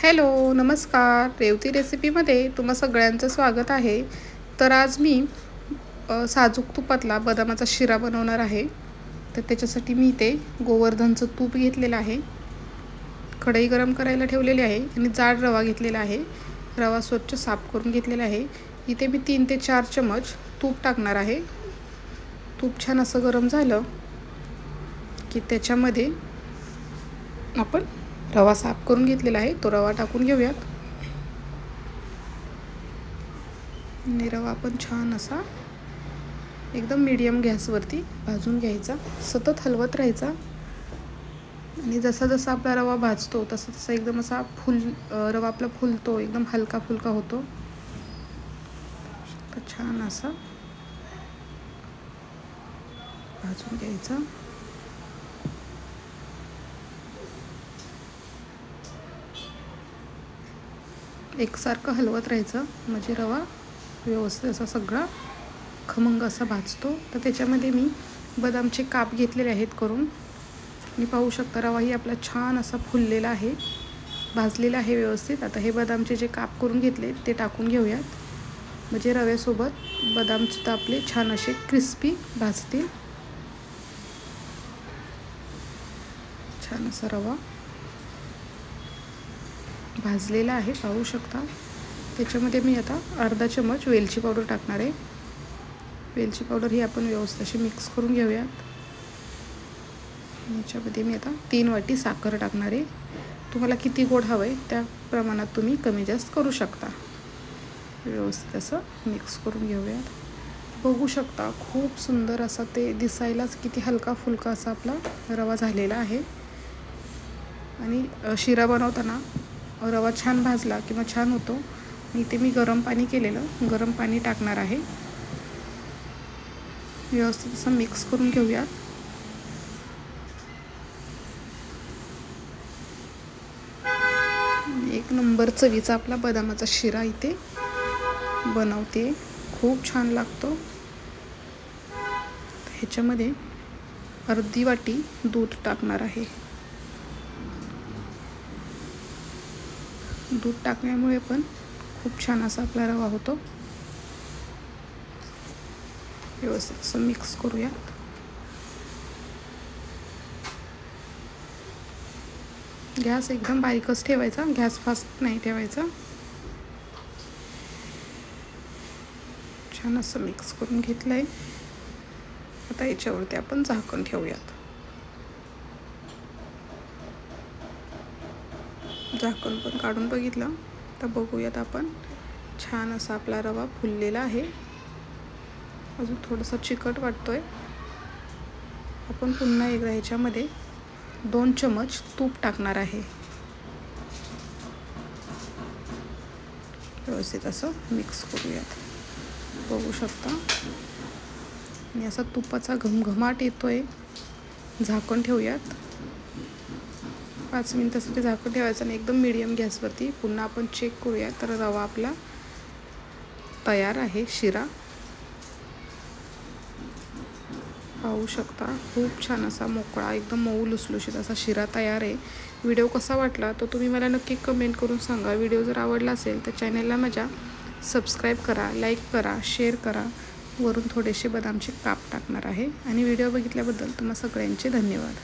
Hello नमस्कार, रेवती रेसिपीमध्ये तुम्हा सगळ्यांचं स्वागत आहे। तर आज मी साजूक तुपातला बदामाचा शिरा बनवणार आहे। तर त्याच्यासाठी मी इथे गोवर्धनचं तूप घेतलेलं आहे, कढई गरम करायला ठेवलेली आहे आणि जाड रवा घेतलेला आहे। रवा स्वच्छ साफ करून घेतलेला आहे। इथे मी 3 ते 4 चमच तूप टाकणार आहे। तूप छान असं गरम झालं की त्याच्यामध्ये आपण रवा साफ करून घेतलेला आहे तो रवा टाकून घेऊयात। आणि रवा आपण छान असा एकदम मीडियम गॅसवरती भाजून घ्यायचा, सतत हलवत राहायचा। आणि जसा जसा आपला रवा भाजतो तसा तसा एकदम असा रवा आपला फुलतो, एकदम हलका फुलका होतो। तर छान असा भाजून घ्यायचा। एकसारखं हलवत राहायचं म्हणजे रवा व्यवस्थित असा सगळा खमंग असा भाजतो। तर त्याच्यामध्ये मी बदामचे काप घेतलेले आहेत करून, मी पाहू शकता रवाही आपला छान असा फुललेला आहे, भाजलेला आहे व्यवस्थित। आता हे बदामचे जे काप करून घेतले ते टाकून घेऊयात, म्हणजे रव्यासोबत बदामसुद्धा आपले छान असे क्रिस्पी भाजतील। छान असा रवा भाजलेला आहे पाहू शकता। त्याच्यामध्ये मी आता अर्धा चमच वेलची पावडर टाकणार आहे। वेलची पावडर ही आपण व्यवस्थित अशी मिक्स करून घेऊयात। याच्यामध्ये मी आता 3 वाटी साखर टाकणार आहे। तुम्हाला किती गोड हवं आहे त्या प्रमाणात तुम्ही कमी जास्त करू शकता। व्यवस्थित असं मिक्स करून घेऊयात। बघू शकता खूप सुंदर असा ते दिसायलाच किती हलका फुलका असा आपला रवा झालेला आहे। आणि शिरा बनवताना रवा छान भाजला किंवा छान होतो। इथे मी गरम पाणी केलेलं, गरम पाणी टाकणार आहे। व्यवस्थित असं मिक्स करून घेऊयात। एक नंबर चवीचा आपला बदामाचा शिरा इथे बनवते, खूप छान लागतो। ह्याच्यामध्ये अर्धी वाटी दूध टाकणार आहे। दूध टाकल्यामुळे पण खूप छान असा आपला रवा होतो। व्यवस्थित असं मिक्स करूयात। गॅस एकदम बारीकच ठेवायचा, गॅस फास्ट नाही ठेवायचा। छान असं मिक्स करून घेतलंय। आता याच्यावरती आपण झाकण ठेवूयात। झाकण पण काढून बघितलं तर बघूयात आपण छान असा आपला रवा फुललेला आहे। अजून थोडासा चिकट वाटतोय। आपण पुन्हा एकदा ह्याच्यामध्ये 2 चमच तूप टाकणार आहे। व्यवस्थित असं मिक्स करूयात। बघू शकता आणि असा तुपाचा घमघमाट येतोय। झाकण ठेवूयात। 5 मिनिटासाठी झाकण ठेवायचं आणि एकदम मीडियम गॅसवरती पुन्हा आपण चेक करूया। तर रवा आपला तयार आहे, शिरा पाहू शकता। खूप छान असा मोकळा एकदम मऊ लुसलुशीत असा शिरा तयार आहे। व्हिडिओ कसा वाटला तो तुम्ही मला नक्की कमेंट करून सांगा। व्हिडिओ जर आवडला असेल तर चॅनलला माझ्या सबस्क्राईब करा, लाईक करा, शेअर करा। वरून थोडेसे बदामचे काप टाकणार आहे। आणि व्हिडिओ बघितल्याबद्दल तुम्हा सगळ्यांचे धन्यवाद।